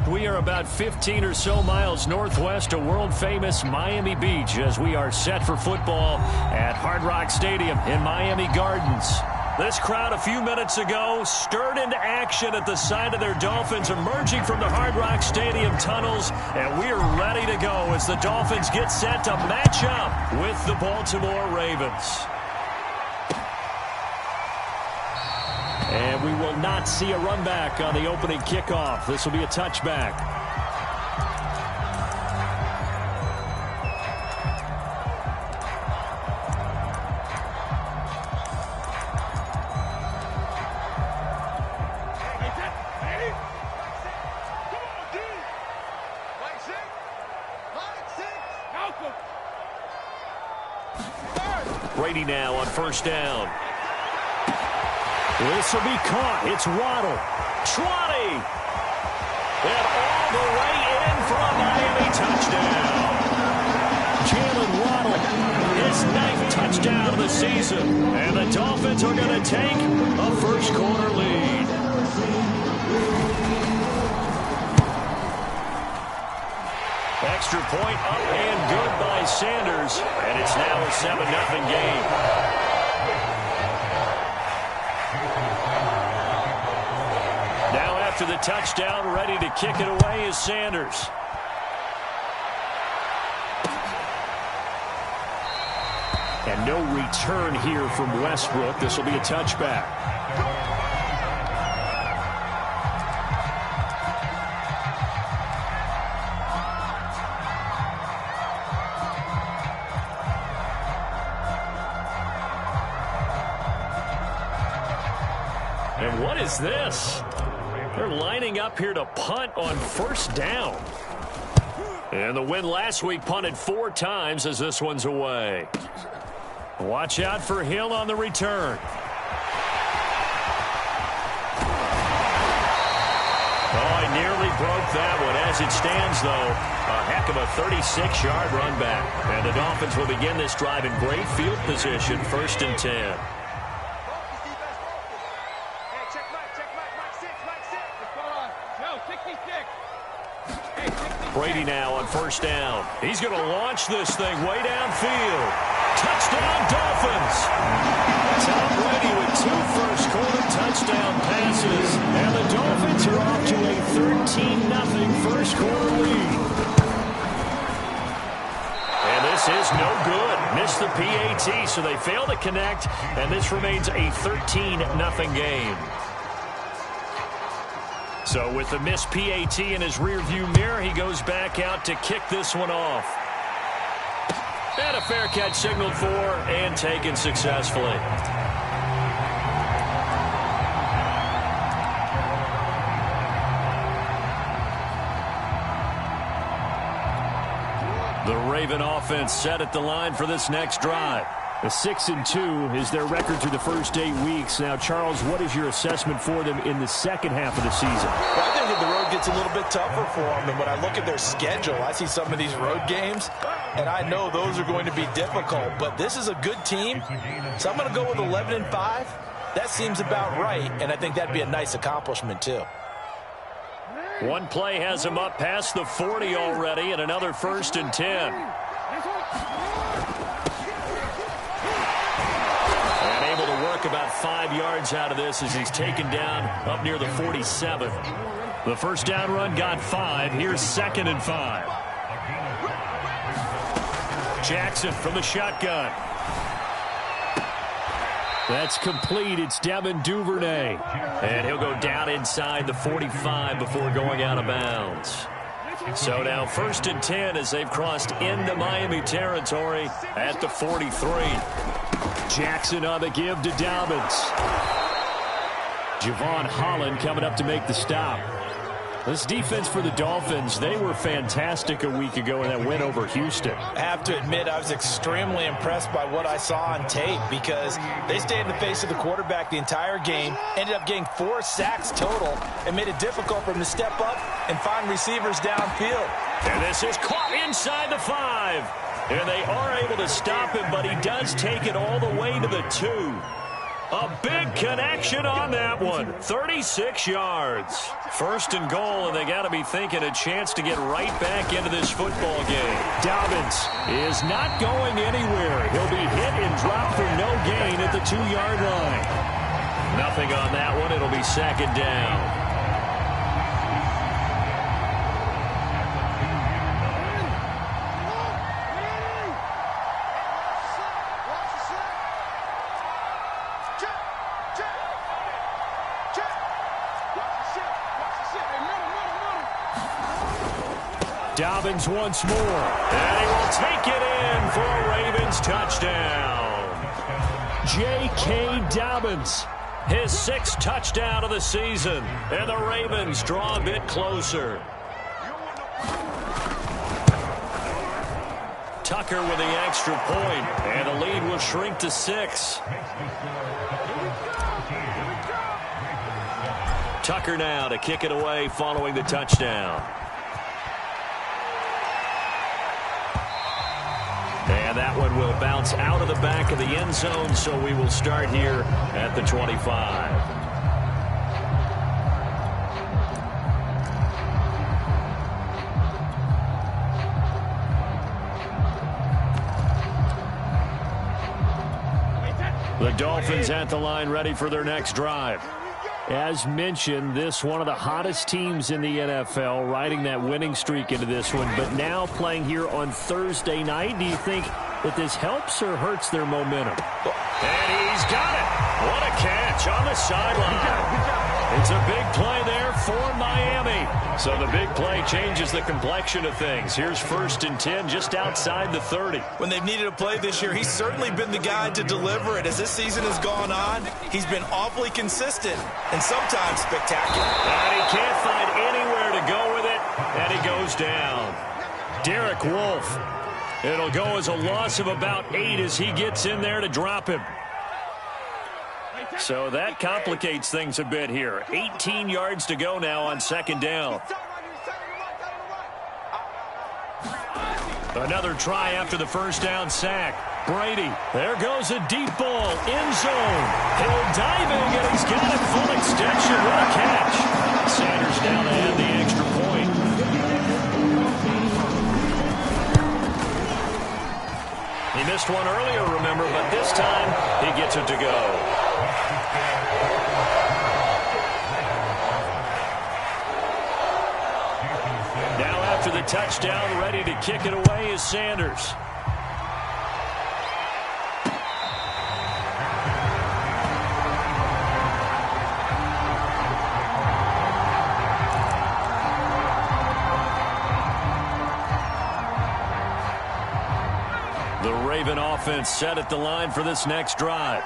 We are about 15 or so miles northwest of world-famous Miami Beach as we are set for football at Hard Rock Stadium in Miami Gardens. This crowd a few minutes ago stirred into action at the sight of their Dolphins emerging from the Hard Rock Stadium tunnels, and we are ready to go as the Dolphins get set to match up with the Baltimore Ravens. And we will not see a run back on the opening kickoff. This will be a touchback. Brady now on first down. This will be caught. It's Waddle. Trotty. And all the way in for a Miami touchdown. Jalen Waddle, his 9th touchdown of the season. And the Dolphins are going to take a first quarter lead. Extra point up and good by Sanders. And it's now a 7-0 game. After the touchdown, ready to kick it away is Sanders. And no return here from Westbrook. This will be a touchback. And what is this? They're lining up here to punt on first down. And the win last week punted 4 times as this one's away. Watch out for Hill on the return. Oh, he nearly broke that one. As it stands, though, a heck of a 36-yard run back. And the Dolphins will begin this drive in great field position, 1st and 10. Brady now on first down. He's going to launch this thing way downfield. Touchdown, Dolphins. Tom Brady with 2 first-quarter touchdown passes. And the Dolphins are off to a 13-0 first-quarter lead. And this is no good. Missed the PAT, so they fail to connect. And this remains a 13-0 game. So with the missed PAT in his rearview mirror, he goes back out to kick this one off. And a fair catch signaled for and taken successfully. The Raven offense set at the line for this next drive. A 6-2 is their record through the first 8 weeks. Now, Charles, what is your assessment for them in the second half of the season? Well, I think that the road gets a little bit tougher for them. And when I look at their schedule, I see some of these road games, and I know those are going to be difficult. But this is a good team, so I'm going to go with 11-5. That seems about right, and I think that'd be a nice accomplishment, too. One play has him up past the 40 already, and another 1st and 10. About 5 yards out of this as he's taken down up near the 47. The first down run got 5. Here's 2nd and 5. Jackson from the shotgun. That's complete. It's Devin Duvernay. And he'll go down inside the 45 before going out of bounds. So now 1st and 10 as they've crossed into Miami territory at the 43. Jackson on the give to Dobbins. Javon Holland coming up to make the stop. This defense for the Dolphins, they were fantastic a week ago in that win over Houston. I have to admit, I was extremely impressed by what I saw on tape because they stayed in the face of the quarterback the entire game, ended up getting 4 sacks total, and made it difficult for him to step up and find receivers downfield. And this is caught inside the 5. And they are able to stop him, but he does take it all the way to the 2. A big connection on that one. 36 yards. First and goal, and they got to be thinking a chance to get right back into this football game. Dobbins is not going anywhere. He'll be hit and dropped for no gain at the 2-yard line. Nothing on that one. It'll be second down. Dobbins once more, and he will take it in for a Ravens touchdown. J.K. Dobbins, his 6th touchdown of the season, and the Ravens draw a bit closer. Tucker with the extra point, and the lead will shrink to 6. Tucker now to kick it away following the touchdown. And that one will bounce out of the back of the end zone, so we will start here at the 25. The Dolphins at the line, ready for their next drive. As mentioned, this one of the hottest teams in the NFL, riding that winning streak into this one, but now playing here on Thursday night. Do you think that this helps or hurts their momentum? And he's got it. What a catch on the sideline. It's a big play there for Miami. So the big play changes the complexion of things. Here's 1st and 10 just outside the 30. When they've needed a play this year, he's certainly been the guy to deliver it. As this season has gone on, he's been awfully consistent and sometimes spectacular. And he can't find anywhere to go with it, and he goes down. Derek Wolfe. It'll go as a loss of about 8 as he gets in there to drop him. So that complicates things a bit here. 18 yards to go now on 2nd down. Another try after the 1st down sack. Brady, there goes a deep ball, end zone. He'll diving, and he's got it full extension. What a catch. Sanders down to add the extra point. He missed one earlier, remember, but this time he gets it to go. Now after the touchdown, ready to kick it away is Sanders. The Raven offense set at the line for this next drive.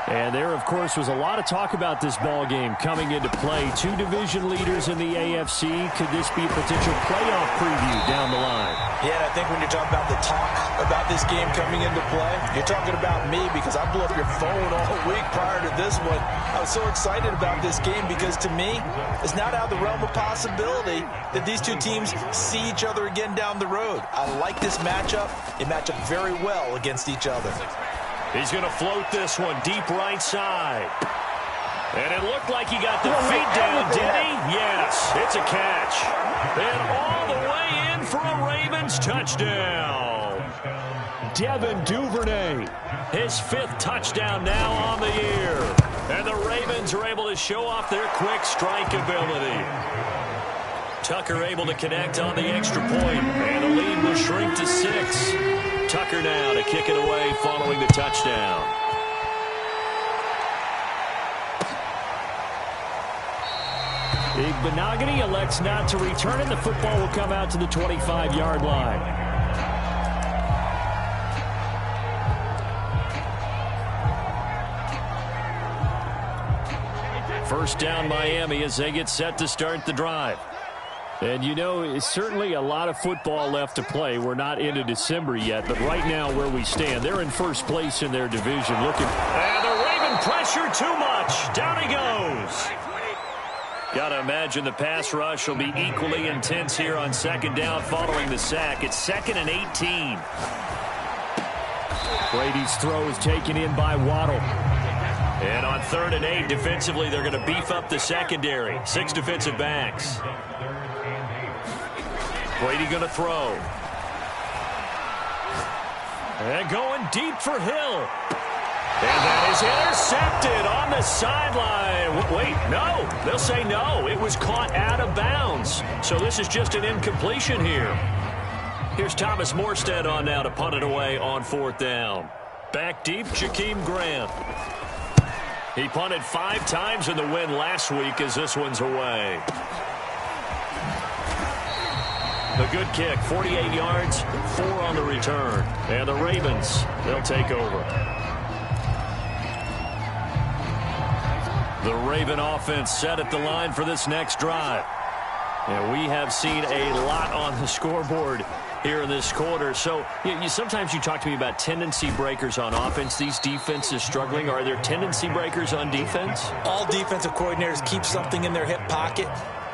And there, of course, was a lot of talk about this ball game coming into play. 2 division leaders in the AFC. Could this be a potential playoff preview down the line? Yeah, and I think when you're talking about the talk about this game coming into play, you're talking about me because I blew up your phone all week prior to this one. I was so excited about this game because, to me, it's not out of the realm of possibility that these 2 teams see each other again down the road. I like this matchup. They match up very well against each other. He's going to float this one deep right side. And it looked like he got the feet down, did he? Yes, it's a catch. And all the way in for a Ravens touchdown. Devin Duvernay, his 5th touchdown now on the year. And the Ravens are able to show off their quick strike ability. Tucker able to connect on the extra point, and the lead will shrink to 6. Tucker now to kick it away following the touchdown. Igbenogany elects not to return it. The football will come out to the 25-yard line. First down Miami as they get set to start the drive. And, you know, it's certainly a lot of football left to play. We're not into December yet, but right now where we stand, they're in first place in their division. And the Raven pressure too much. Down he goes. Got to imagine the pass rush will be equally intense here on 2nd down following the sack. It's 2nd and 18. Brady's throw is taken in by Waddle. And on 3rd and 8, defensively, they're going to beef up the secondary. 6 defensive backs. Brady going to throw. And going deep for Hill. And that is intercepted on the sideline. Wait, no. They'll say no. It was caught out of bounds. So this is just an incompletion here. Here's Thomas Morstead on now to punt it away on 4th down. Back deep, Jakeem Graham. He punted 5 times in the win last week as this one's away. A good kick, 48 yards, 4 on the return. And the Ravens, they'll take over. The Raven offense set at the line for this next drive. And we have seen a lot on the scoreboard here in this quarter. So sometimes you talk to me about tendency breakers on offense. These defenses struggling. Are there tendency breakers on defense? All defensive coordinators keep something in their hip pocket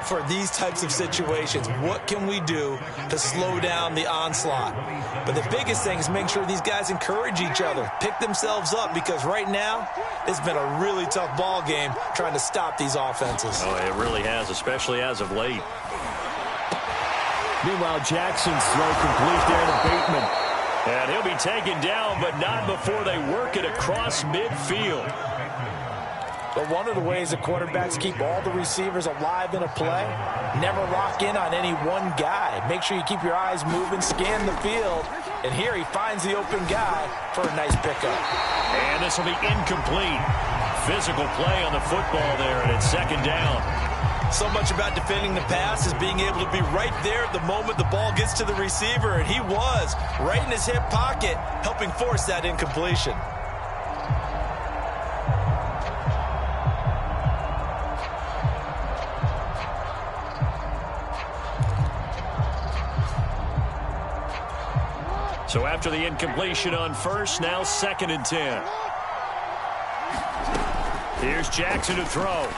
for these types of situations. What can we do to slow down the onslaught? But the biggest thing is making sure these guys encourage each other, pick themselves up, because right now it's been a really tough ball game trying to stop these offenses. Oh, it really has, especially as of late. Meanwhile, Jackson's throw complete there to Bateman. And he'll be taken down, but not before they work it across midfield. But one of the ways the quarterbacks keep all the receivers alive in a play, never lock in on any one guy. Make sure you keep your eyes moving, scan the field, and here he finds the open guy for a nice pickup. And this will be incomplete. Physical play on the football there, and it's 2nd down. So much about defending the pass is being able to be right there at the moment the ball gets to the receiver, and he was right in his hip pocket, helping force that incompletion. So after the incompletion on 1st, now 2nd and 10. Here's Jackson to throw.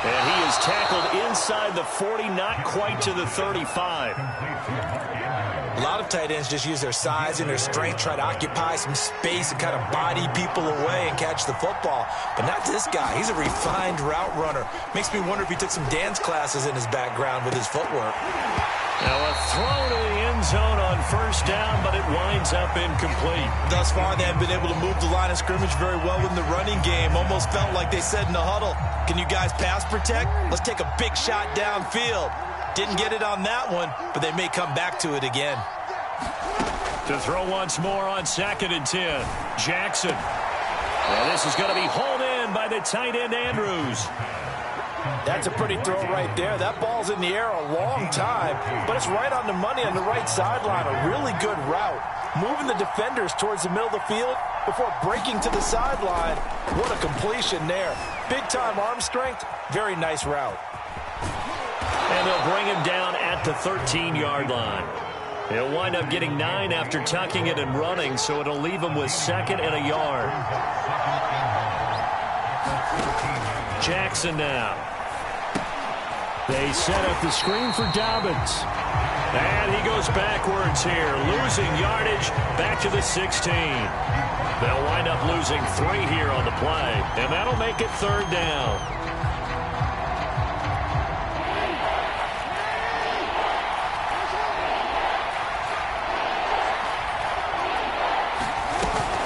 And he is tackled inside the 40, not quite to the 35. A lot of tight ends just use their size and their strength, try to occupy some space and kind of body people away and catch the football. But not this guy. He's a refined route runner. Makes me wonder if he took some dance classes in his background with his footwork. Now a throw to the end zone on 1st down, but it winds up incomplete. Thus far, they haven't been able to move the line of scrimmage very well in the running game. Almost felt like they said in the huddle, can you guys pass protect? Let's take a big shot downfield. Didn't get it on that one, but they may come back to it again. To throw once more on 2nd and 10. Jackson. And this is going to be hauled in by the tight end Andrews. That's a pretty throw right there. That ball's in the air a long time, but it's right on the money on the right sideline. A really good route. Moving the defenders towards the middle of the field before breaking to the sideline. What a completion there. Big-time arm strength. Very nice route. And they'll bring him down at the 13-yard line. He'll wind up getting 9 after tucking it and running, so it'll leave him with 2nd and a yard. Jackson now. They set up the screen for Dobbins. And he goes backwards here, losing yardage back to the 16. They'll wind up losing 3 here on the play, and that'll make it 3rd down.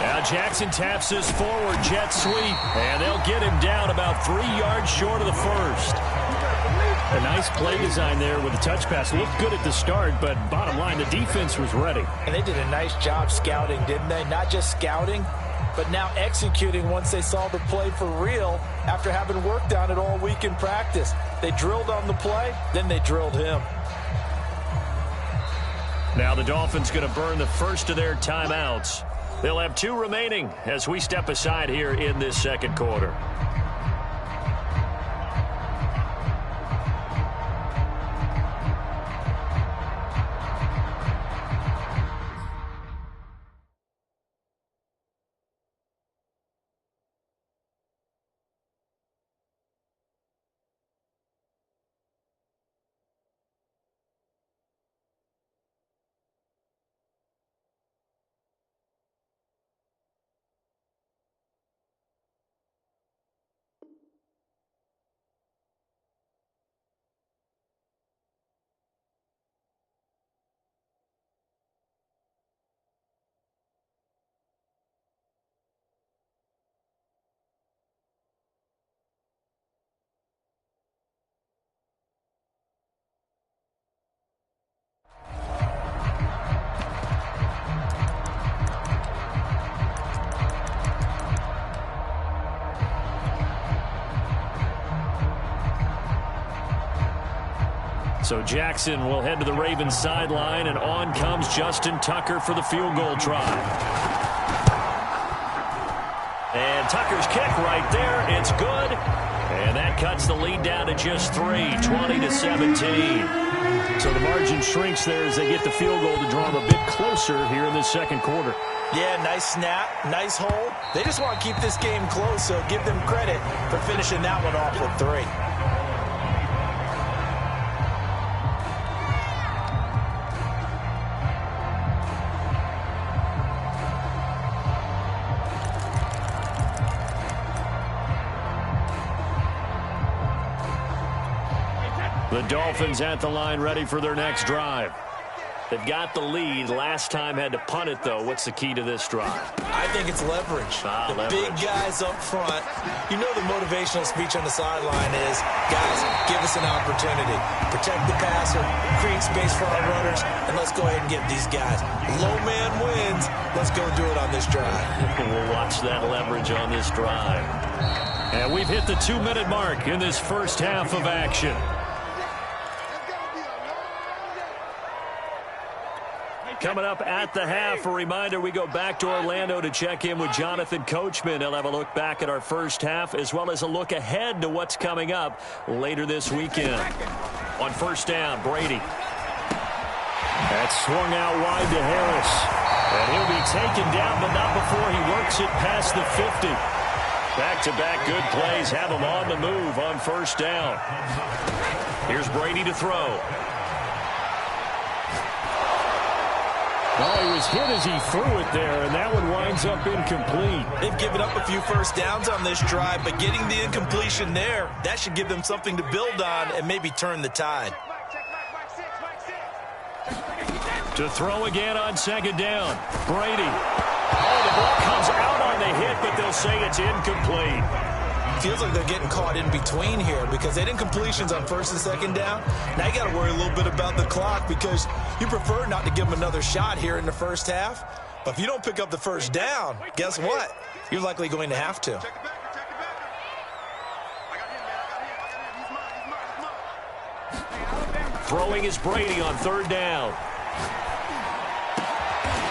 Now Jackson taps his forward jet sweep, and they'll get him down about 3 yards short of the 1st. A nice play design there with the touch pass. Looked good at the start, but bottom line, the defense was ready. And they did a nice job scouting, didn't they? Not just scouting, but now executing once they saw the play for real after having worked on it all week in practice. They drilled on the play, then they drilled him. Now the Dolphins going to burn the first of their timeouts. They'll have 2 remaining as we step aside here in this 2nd quarter. So Jackson will head to the Ravens sideline, and on comes Justin Tucker for the field goal try. And Tucker's kick right there. It's good. And that cuts the lead down to just 3, 20-17. So the margin shrinks there as they get the field goal to draw them a bit closer here in this second quarter. Yeah, nice snap, nice hold. They just want to keep this game close, so give them credit for finishing that one off with 3. The Dolphins at the line ready for their next drive. They've got the lead. Last time had to punt it, though. What's the key to this drive? I think it's leverage. The big guys up front. You know the motivational speech on the sideline is, guys, give us an opportunity. Protect the passer, create space for our runners, and let's go ahead and get these guys. Low man wins. Let's go do it on this drive. We'll watch that leverage on this drive. And we've hit the 2-minute mark in this first half of action. Coming up at the half, a reminder, we go back to Orlando to check in with Jonathan Coachman. He'll have a look back at our first half as well as a look ahead to what's coming up later this weekend. On first down, Brady. That's swung out wide to Harris. And he'll be taken down, but not before he works it past the 50. Back-to-back good plays have him on the move on first down. Here's Brady to throw. Oh, he was hit as he threw it there, and that one winds up incomplete. They've given up a few first downs on this drive, but getting the incompletion there, that should give them something to build on and maybe turn the tide. To throw again on second down. Brady. Oh, the ball comes out on the hit, but they'll say it's incomplete. Feels like they're getting caught in between here because they had incompletions on first and second down. Now you got to worry a little bit about the clock because you prefer not to give them another shot here in the first half. But if you don't pick up the first down, guess what? You're likely going to have to. Throwing is Brady on third down.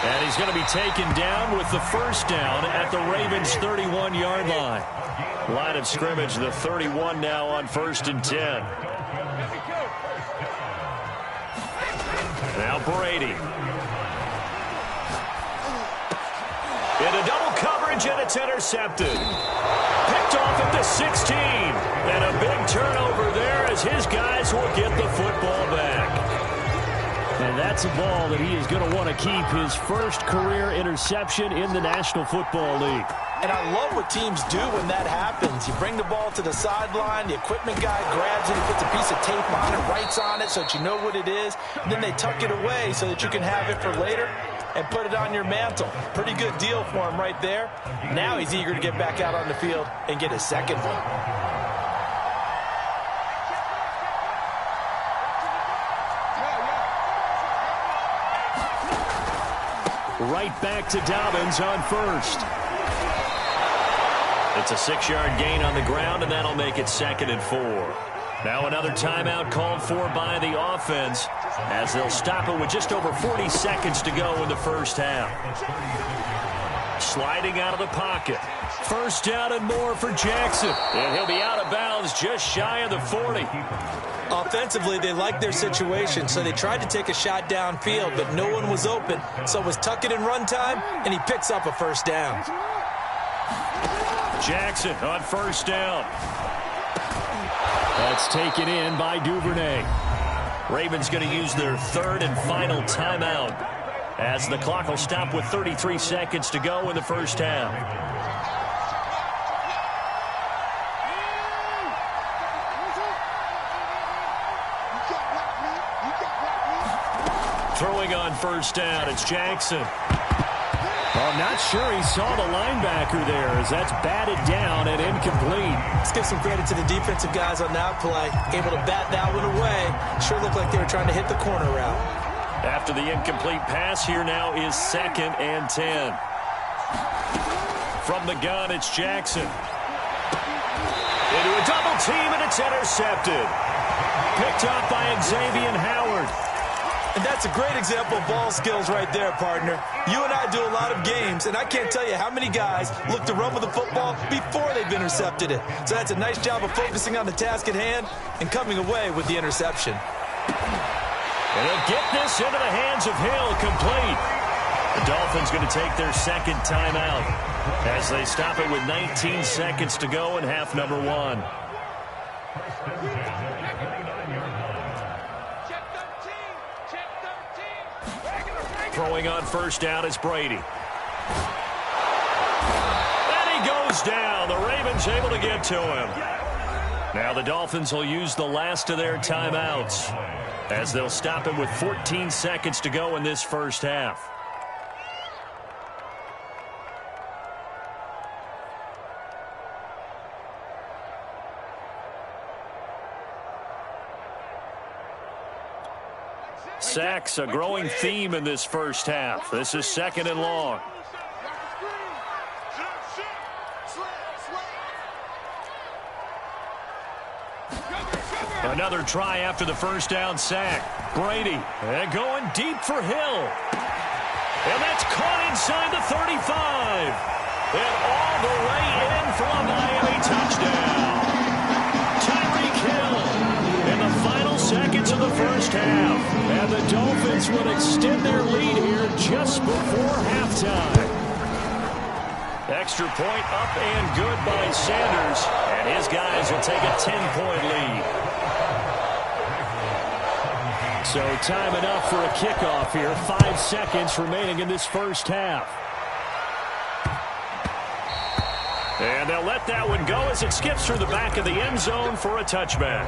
And he's going to be taken down with the first down at the Ravens' 31-yard line. Line of scrimmage, the 31 now on first and 10. Now Brady. Into double coverage, and it's intercepted. Picked off at the 16. And a big turnover there as his guys will get the football back. And that's a ball that he is going to want to keep, his first career interception in the National Football League. And I love what teams do when that happens. You bring the ball to the sideline, the equipment guy grabs it, he puts a piece of tape on it, writes on it so that you know what it is, and then they tuck it away so that you can have it for later and put it on your mantle. Pretty good deal for him right there. Now he's eager to get back out on the field and get his second one. Right back to Dobbins on first. It's a 6-yard gain on the ground, and that'll make it 2nd and 4. Now another timeout called for by the offense as they'll stop it with just over 40 seconds to go in the first half. Sliding out of the pocket. First down and more for Jackson. And he'll be out of bounds just shy of the 40. Offensively, they liked their situation, so they tried to take a shot downfield, but no one was open. So it was tuck it in run time, and he picks up a first down. Jackson on first down. That's taken in by Duvernay. Ravens going to use their third and final timeout as the clock will stop with 33 seconds to go in the first half. Throwing on first down, it's Jackson. Well, I'm not sure he saw the linebacker there as that's batted down and incomplete. Let's give some credit to the defensive guys on that play. Able to bat that one away. Sure looked like they were trying to hit the corner route. After the incomplete pass, here now is 2nd and 10. From the gun, it's Jackson. Into a double team, and it's intercepted. Picked up by Xavier Howard. And that's a great example of ball skills right there, partner. You and I do a lot of games, and I can't tell you how many guys look to run with the football before they've intercepted it. So that's a nice job of focusing on the task at hand and coming away with the interception. And they'll get this into the hands of Hill, complete. The Dolphins going to take their second timeout as they stop it with 19 seconds to go in half number one. Throwing on first down is Brady. And he goes down. The Ravens able to get to him. Now the Dolphins will use the last of their timeouts as they'll stop him with 14 seconds to go in this first half. Sacks, a growing theme in this first half. This is second and long. Another try after the first down sack. Brady, and going deep for Hill. And that's caught inside the 35. And all the way in for a Miami touchdown. Tyreek Hill in the final seconds of the first half. And the Dolphins would extend their lead here just before halftime. Extra point up and good by Sanders. And his guys will take a 10-point lead. So time enough for a kickoff here. 5 seconds remaining in this first half. And they'll let that one go as it skips through the back of the end zone for a touchback.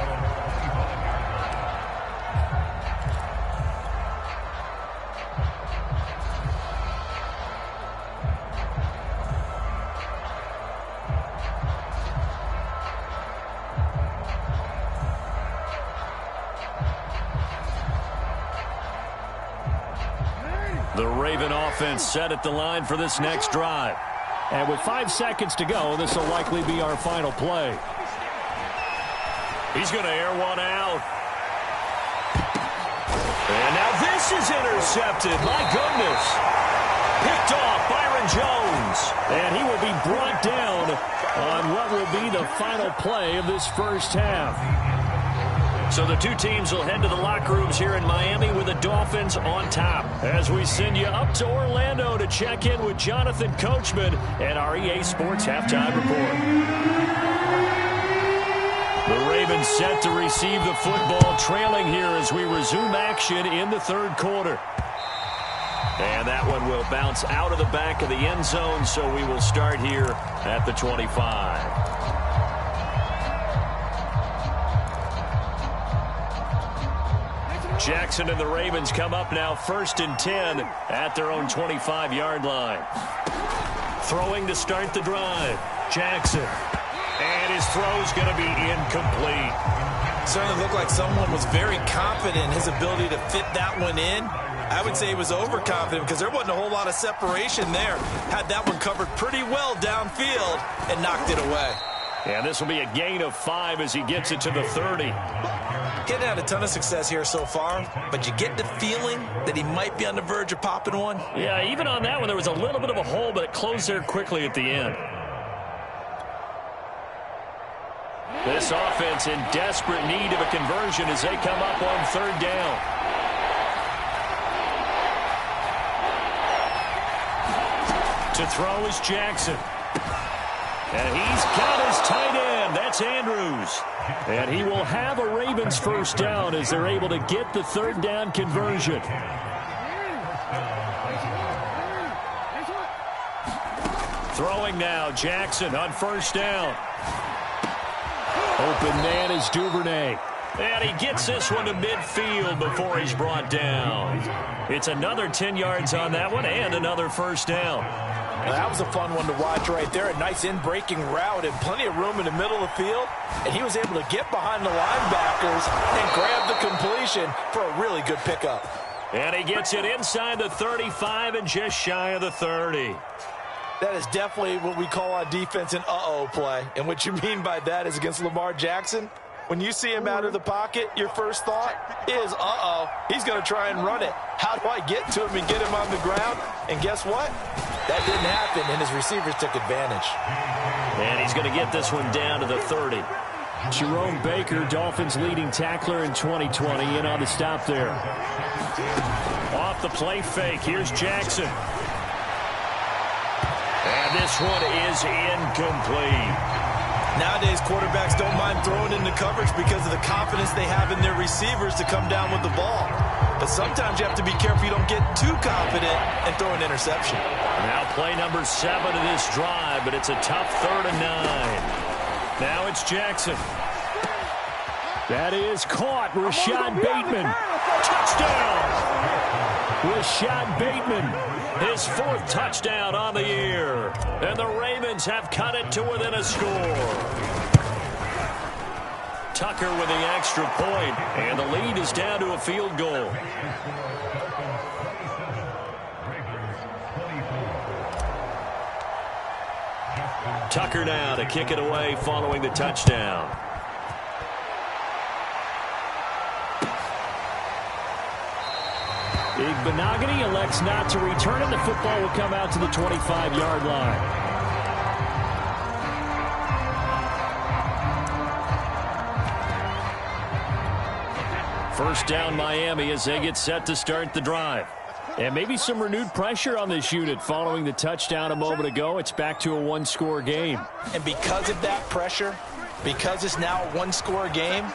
The Raven offense set at the line for this next drive. And with 5 seconds to go, this will likely be our final play. He's going to air one out. And now this is intercepted. My goodness. Picked off Byron Jones. And he will be brought down on what will be the final play of this first half. So the two teams will head to the locker rooms here in Miami with the Dolphins on top. As we send you up to Orlando to check in with Jonathan Coachman and our EA Sports Halftime Report. The Ravens set to receive the football, trailing here as we resume action in the third quarter. And that one will bounce out of the back of the end zone, so we will start here at the 25. Jackson and the Ravens come up now 1st and 10 at their own 25-yard line. Throwing to start the drive. Jackson. And his throw's going to be incomplete. Certainly looked like someone was very confident in his ability to fit that one in. I would say he was overconfident because there wasn't a whole lot of separation there. Had that one covered pretty well downfield and knocked it away. And this will be a gain of 5 as he gets it to the 30. Getting had a ton of success here so far, but you get the feeling that he might be on the verge of popping one. Yeah, even on that one, there was a little bit of a hole, but it closed there quickly at the end. This offense in desperate need of a conversion as they come up on 3rd down. To throw is Jackson. And he's got his tight end. That's Andrews. And he will have a Ravens first down as they're able to get the 3rd down conversion. Throwing now, Jackson on 1st down. Open man is Duvernay. And he gets this one to midfield before he's brought down. It's another 10 yards on that one and another 1st down. Now, that was a fun one to watch right there. A nice in-breaking route and plenty of room in the middle of the field. And he was able to get behind the linebackers and grab the completion for a really good pickup. And he gets it inside the 35 and just shy of the 30. That is definitely what we call on defense an uh-oh play. And what you mean by that is against Lamar Jackson, When you see him out of the pocket, your first thought is, uh-oh, he's going to try and run it. How do I get to him and get him on the ground? And guess what? That didn't happen, and his receivers took advantage. And he's going to get this one down to the 30. Jerome Baker, Dolphins leading tackler in 2020, in on the stop there. Off the play fake, here's Jackson. And this one is incomplete. Nowadays, quarterbacks don't mind throwing into coverage because of the confidence they have in their receivers to come down with the ball. But sometimes you have to be careful you don't get too confident and throw an interception. Now play number 7 of this drive, but it's a tough 3rd and 9. Now it's Jackson. That is caught. Rashad Bateman. Touchdown! Rashad Bateman, his 4th touchdown on the year. And the Ravens have cut it to within a score. Tucker with the extra point, and the lead is down to a field goal. Tucker now to kick it away following the touchdown. Igbenogany elects not to return it. The football will come out to the 25-yard line. First down Miami as they get set to start the drive. And maybe some renewed pressure on this unit following the touchdown a moment ago. It's back to a 1-score game. And because of that pressure, because it's now a 1-score game,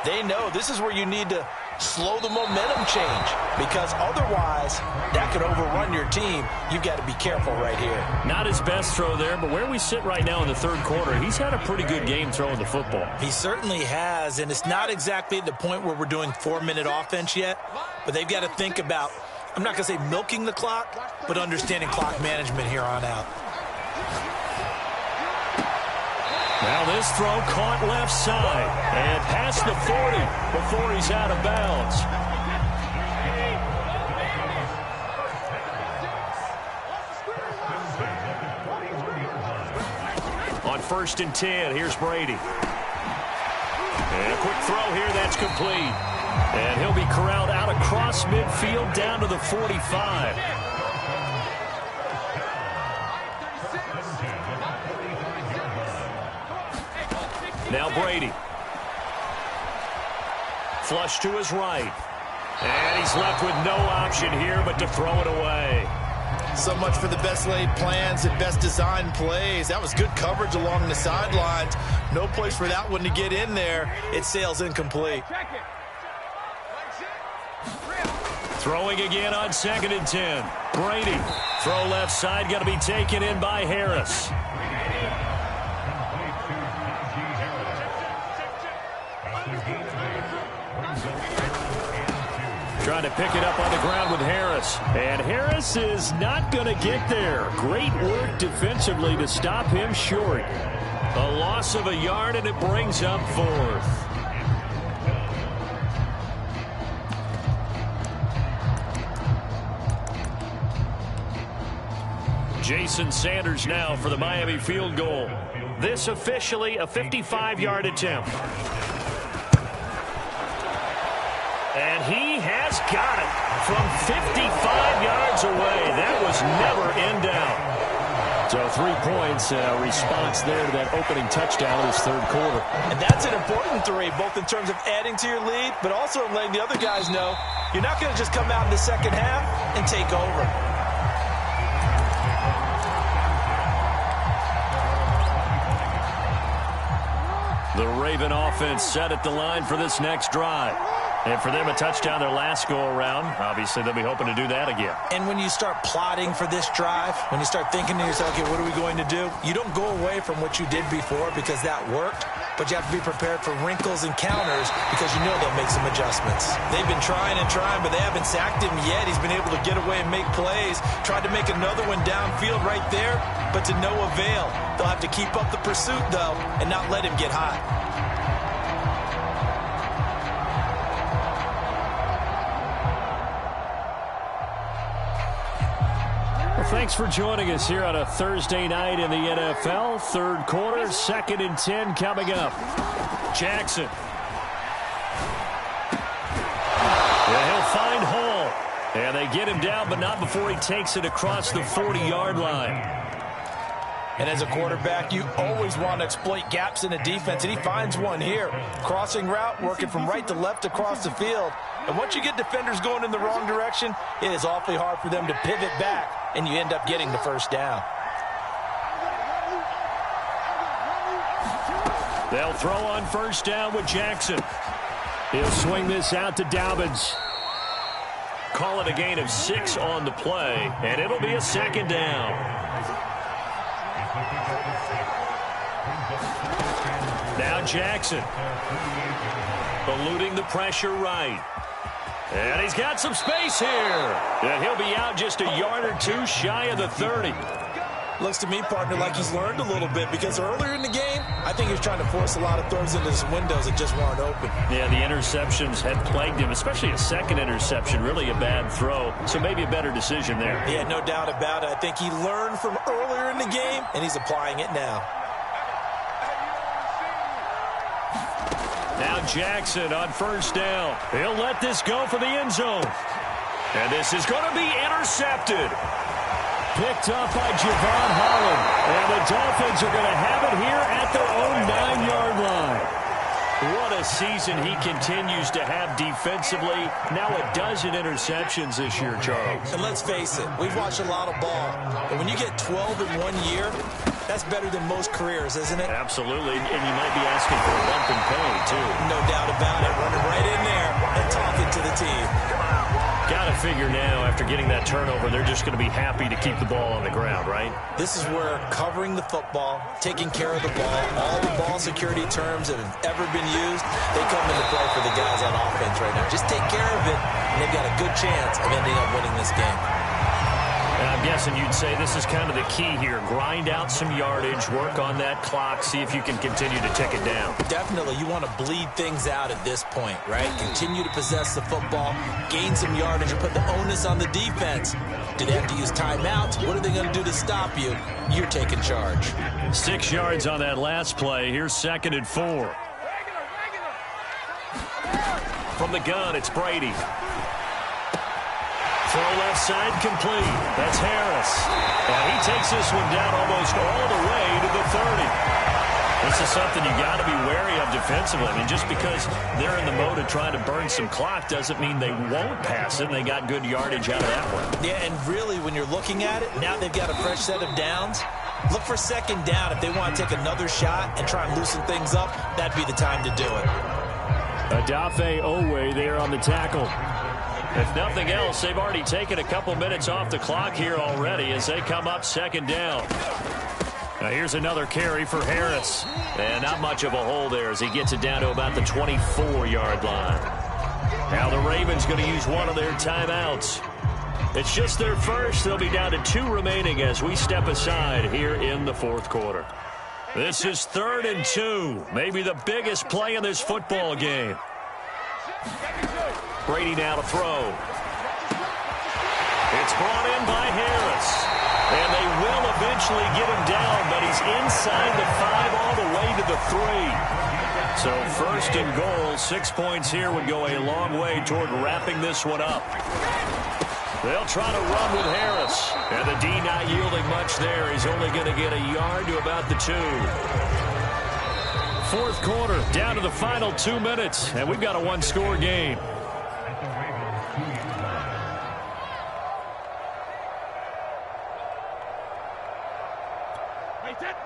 they know this is where you need to slow the momentum change, because otherwise that could overrun your team. You've got to be careful right here. Not his best throw there, but where we sit right now in the 3rd quarter, he's had a pretty good game throwing the football. He certainly has, and it's not exactly at the point where we're doing 4-minute offense yet, but they've got to think about, I'm not going to say milking the clock, but understanding clock management here on out. Now this throw caught left side and past the 40 before he's out of bounds. On 1st and 10, here's Brady. And a quick throw here, that's complete. And he'll be corralled out across midfield down to the 45. Now Brady. Flush to his right. And he's left with no option here but to throw it away. So much for the best laid plans and best designed plays. That was good coverage along the sidelines. No place for that one to get in there. It sails incomplete. Throwing again on 2nd and 10. Brady. Throw left side, got to be taken in by Harris. Trying to pick it up on the ground with Harris. And Harris is not going to get there. Great work defensively to stop him short. A loss of a yard, and it brings up 4th. Jason Sanders now for the Miami field goal. This officially a 55-yard attempt. And he has got it from 55 yards away. That was never in doubt. So 3 points, response there to that opening touchdown in this 3rd quarter. And that's an important 3, both in terms of adding to your lead, but also in letting the other guys know you're not going to just come out in the 2nd half and take over. The Raven offense set at the line for this next drive. And for them, a touchdown their last go-around. Obviously, they'll be hoping to do that again. And when you start plotting for this drive, when you start thinking to yourself, okay, what are we going to do? You don't go away from what you did before because that worked, but you have to be prepared for wrinkles and counters because you know they'll make some adjustments. They've been trying and trying, but they haven't sacked him yet. He's been able to get away and make plays. Tried to make another one downfield right there, but to no avail. They'll have to keep up the pursuit, though, and not let him get hot. Thanks for joining us here on a Thursday night in the NFL. 3rd quarter, 2nd and 10 coming up. Jackson And they get him down, but not before he takes it across the 40-yard line. And as a quarterback, you always want to exploit gaps in the defense, and he finds one here. Crossing route, working from right to left across the field. And once you get defenders going in the wrong direction, it is awfully hard for them to pivot back, and you end up getting the first down. They'll throw on first down with Jackson. He'll swing this out to Dobbins. Call it a gain of 6 on the play, and it'll be a second down. Now Jackson. Eluding the pressure right. And he's got some space here. And he'll be out just a yard or two shy of the 30. Looks to me, partner, like he's learned a little bit, because earlier in the game, I think he was trying to force a lot of throws into some windows that just weren't open. Yeah, the interceptions had plagued him, especially a second interception, really a bad throw. So maybe a better decision there. Yeah, no doubt about it. I think he learned from earlier in the game, and he's applying it now. Now Jackson on first down. He'll let this go for the end zone. And this is going to be intercepted. Picked up by Javon Holland. And the Dolphins are going to have it here at their own 9-yard line. What a season he continues to have defensively. Now a dozen interceptions this year, Charles. And let's face it, we've watched a lot of ball. And when you get 12 in 1 year, that's better than most careers, isn't it? Absolutely. And you might be asking for a bump in pay, too. No doubt about it. Running right in there and talking to the team. Got to figure now, after getting that turnover, they're just going to be happy to keep the ball on the ground, right? This is where covering the football, taking care of the ball, all the ball security terms that have ever been used, they come into play for the guys on offense right now. Just take care of it, and they've got a good chance of ending up winning this game. And I'm guessing you'd say this is kind of the key here. Grind out some yardage, work on that clock, see if you can continue to tick it down. Definitely. You want to bleed things out at this point, right? Continue to possess the football, gain some yardage, and put the onus on the defense. Do they have to use timeouts? What are they going to do to stop you? You're taking charge. 6 yards on that last play. Here's 2nd and 4. From the gun, it's Brady. Throw left side complete. That's Harris. And he takes this one down almost all the way to the 30. This is something you got to be wary of defensively. I mean, just because they're in the mode of trying to burn some clock doesn't mean they won't pass it. They got good yardage out of that one. Yeah, and really, when you're looking at it, now they've got a fresh set of downs. Look for 2nd down. If they want to take another shot and try and loosen things up, that'd be the time to do it. Adafe Owe there on the tackle. If nothing else, they've already taken a couple minutes off the clock here already as they come up 2nd down. Now here's another carry for Harris. And not much of a hole there as he gets it down to about the 24-yard line. Now the Ravens going to use one of their timeouts. It's just their first. They'll be down to 2 remaining as we step aside here in the 4th quarter. This is 3rd and 2. Maybe the biggest play in this football game. Brady now to throw. It's brought in by Harris. And they will eventually get him down, but he's inside the 5 all the way to the 3. So 1st and goal, 6 points here would go a long way toward wrapping this one up. They'll try to run with Harris. And the D not yielding much there. He's only going to get a yard to about the 2. 4th quarter, down to the final 2 minutes. And we've got a 1-score game.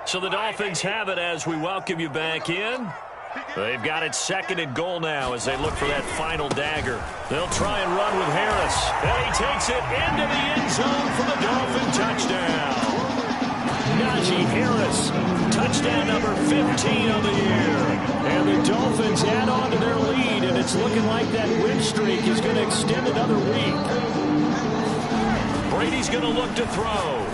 So the Dolphins have it as we welcome you back in. They've got it 2nd and goal now as they look for that final dagger. They'll try and run with Harris. And he takes it into the end zone for the Dolphin touchdown. Najee Harris, touchdown number 15 of the year. And the Dolphins add on to their lead, and it's looking like that win streak is going to extend another week. Brady's going to look to throw.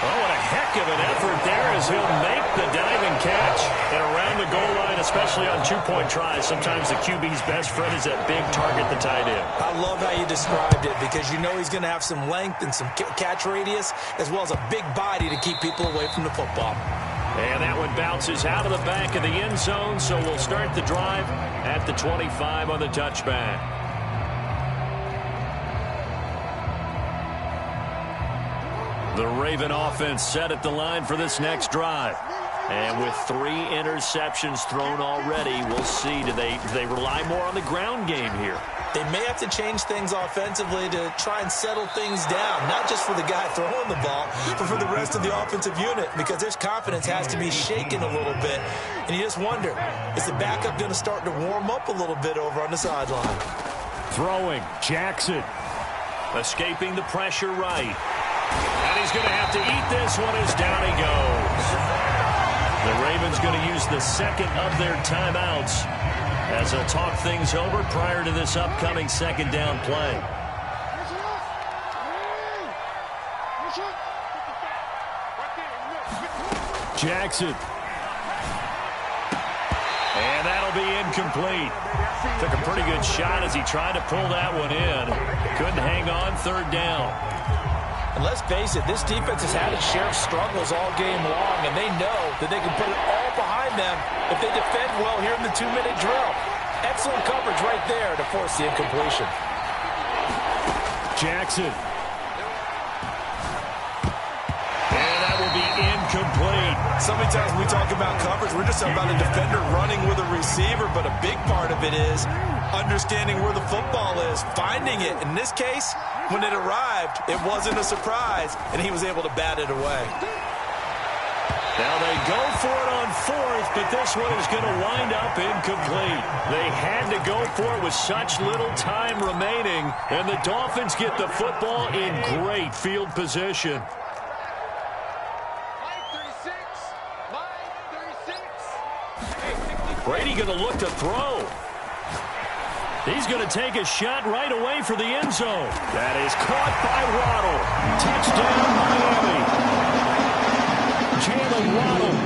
Oh, what a heck of an effort there as he'll make the diving catch. And around the goal line, especially on 2-point tries, sometimes the QB's best friend is that big target, the tight end. I love how you described it because you know he's going to have some length and some catch radius as well as a big body to keep people away from the football. And that one bounces out of the back of the end zone, so we'll start the drive at the 25 on the touchback. The Raven offense set at the line for this next drive. And with 3 interceptions thrown already, we'll see. Do they rely more on the ground game here? They may have to change things offensively to try and settle things down, not just for the guy throwing the ball, but for the rest of the offensive unit, because their confidence has to be shaken a little bit. And you just wonder, is the backup going to start to warm up a little bit over on the sideline? Throwing, Jackson. Escaping the pressure right. And he's going to have to eat this one as down he goes. The Ravens going to use the second of their timeouts as they'll talk things over prior to this upcoming second down play. Jackson. And that'll be incomplete. Took a pretty good shot as he tried to pull that one in. Couldn't hang on third down. And let's face it, this defense has had its share of struggles all game long, and they know that they can put it all behind them if they defend well here in the 2-minute drill. Excellent coverage right there to force the incompletion. Jackson. And that will be incomplete. So many times when we talk about coverage, we're just talking about a defender running with a receiver, but a big part of it is understanding where the football is, finding it. In this case, when it arrived, it wasn't a surprise, and he was able to bat it away. Now they go for it on fourth, but this one is going to wind up incomplete. They had to go for it with such little time remaining, and the Dolphins get the football in great field position. Brady going to look to throw. He's going to take a shot right away for the end zone. That is caught by Waddle. Touchdown, Miami. Jalen Waddle,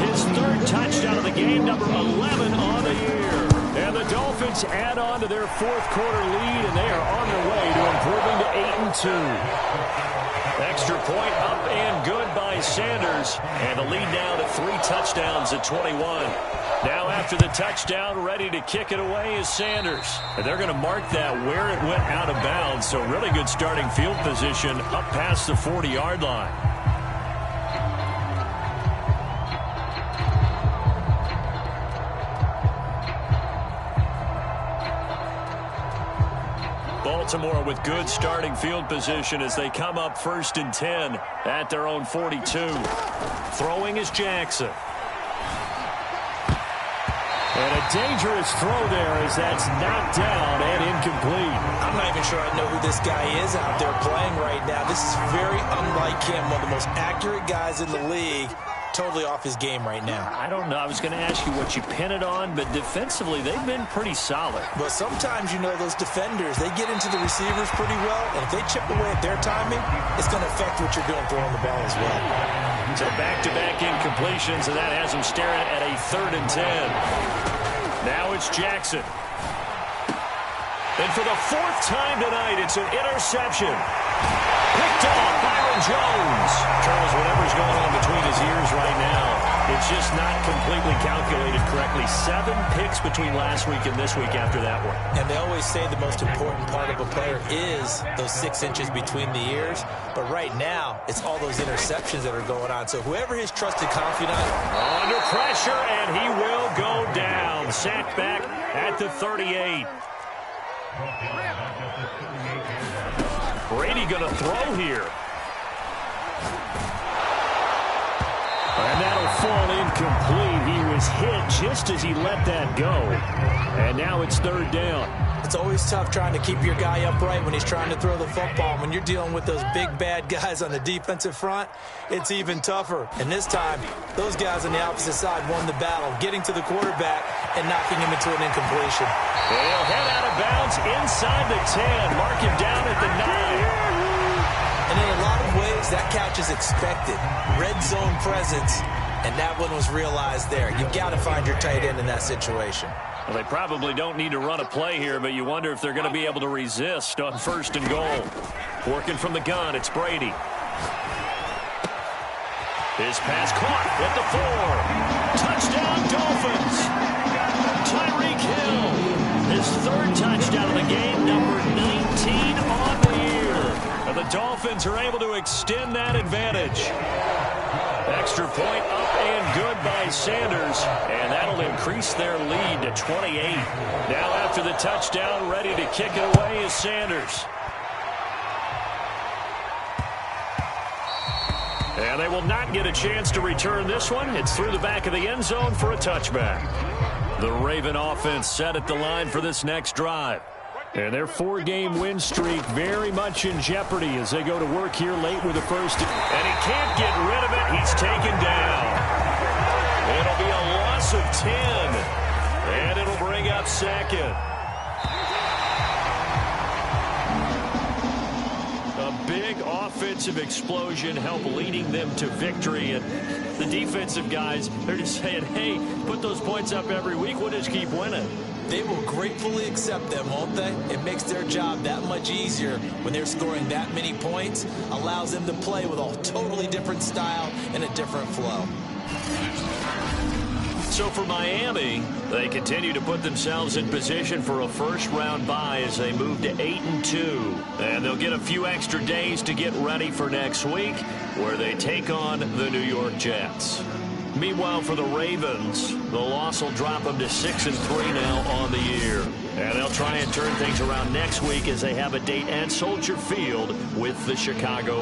his third touchdown of the game, number 11 on the year. And the Dolphins add on to their fourth quarter lead, and they are on their way to improving to 8-2. Extra point up and good by Sanders. And the lead now to 3 touchdowns at 21. Now after the touchdown, ready to kick it away is Sanders. And they're going to mark that where it went out of bounds. So really good starting field position up past the 40-yard line. Baltimore with good starting field position as they come up 1st and 10 at their own 42. Throwing is Jackson. And a dangerous throw there as that's knocked down and incomplete. I'm not even sure I know who this guy is out there playing right now. This is very unlike him, one of the most accurate guys in the league. Totally off his game right now. I don't know. I was going to ask you what you pin it on, but defensively, they've been pretty solid. But sometimes, you know, those defenders, they get into the receivers pretty well, and if they chip away at their timing, it's going to affect what you're doing throwing the ball as well. So back-to-back incompletions, and that has them staring at a 3rd and 10. Now it's Jackson. And for the 4th time tonight, it's an interception. Picked off Byron Jones. Charles, whatever's going on between his ears right now, it's just not completely calculated correctly. 7 picks between last week and this week after that one. And they always say the most important part of a player is those 6 inches between the ears. But right now, it's all those interceptions that are going on. So whoever his trusted confidant. Under pressure, and he will go down. Sacked back at the 38. Brady going to throw here. And that'll fall incomplete. He was hit just as he let that go. And now it's 3rd down. It's always tough trying to keep your guy upright when he's trying to throw the football. When you're dealing with those big, bad guys on the defensive front, it's even tougher. And this time, those guys on the opposite side won the battle, getting to the quarterback and knocking him into an incompletion. He'll head out of bounds inside the 10. Mark him down at the 9. And in a lot of ways, that catch is expected. Red zone presence, and that one was realized there. You've got to find your tight end in that situation. Well, they probably don't need to run a play here, but you wonder if they're going to be able to resist on 1st and goal. Working from the gun, it's Brady. His pass caught at the 4. Touchdown, Dolphins. Tyreek Hill, his 3rd touchdown of the game, number 19 on the year. And the Dolphins are able to extend that advantage. Extra point up and good by Sanders, and that'll increase their lead to 28. Now after the touchdown, ready to kick it away is Sanders. And they will not get a chance to return this one. It's through the back of the end zone for a touchback. The Raven offense set at the line for this next drive. And their 4-game win streak very much in jeopardy as they go to work here late with the first. And he can't get rid of it. He's taken down. It'll be a loss of 10. And it'll bring up second. A big offensive explosion helped leading them to victory. And the defensive guys, they're just saying, hey, put those points up every week. We'll just keep winning. They will gratefully accept them, won't they? It makes their job that much easier when they're scoring that many points. Allows them to play with a totally different style and a different flow. So for Miami, they continue to put themselves in position for a first-round bye as they move to 8-2. And they'll get a few extra days to get ready for next week, where they take on the New York Jets. Meanwhile, for the Ravens, the loss will drop them to 6-3 now on the year. And they'll try and turn things around next week as they have a date at Soldier Field with the Chicago